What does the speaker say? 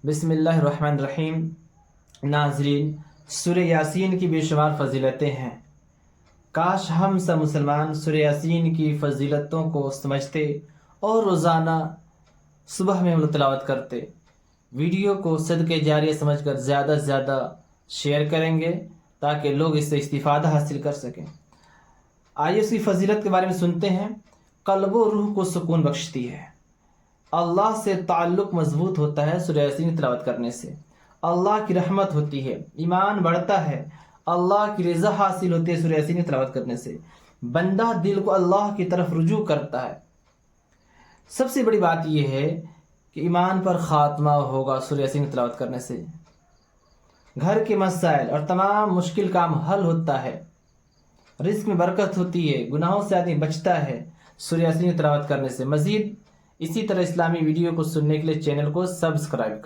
बिस्मिल्लाहिर्रहमानिर्रहीम। नाज़रीन, सूरह यासीन की बेशुमार फ़जीलतें हैं। काश हम सब मुसलमान सूरह यासीन की फ़जीलतों को समझते और रोज़ाना सुबह में हम तिलावत करते। वीडियो को सदक़े जारिया समझकर ज़्यादा से ज़्यादा शेयर करेंगे ताकि लोग इससे इस्तिफ़ादा हासिल कर सकें। आइए उसकी फ़जीलत के बारे में सुनते हैं। क़ल्ब व रूह को सुकून बख्शती है। अल्लाह से ताल्लुक़ मजबूत होता है सूरह यासीन की तिलावत करने से। अल्लाह की रहमत होती है, ईमान बढ़ता है, अल्लाह की रज़ा हासिल होती है सूरह यासीन की तिलावत करने से। बंदा दिल को अल्लाह की तरफ रुजू करता है। सबसे बड़ी बात यह है कि ईमान पर ख़ात्मा होगा सूरह यासीन की तिलावत करने से। घर के मसाइल और तमाम मुश्किल काम हल होता है, रिज़्क़ में बरकत होती है, गुनाहों से आदमी बचता है सूरह यासीन की तिलावत करने से। मज़ीद इसी तरह इस्लामी वीडियो को सुनने के लिए चैनल को सब्सक्राइब करें।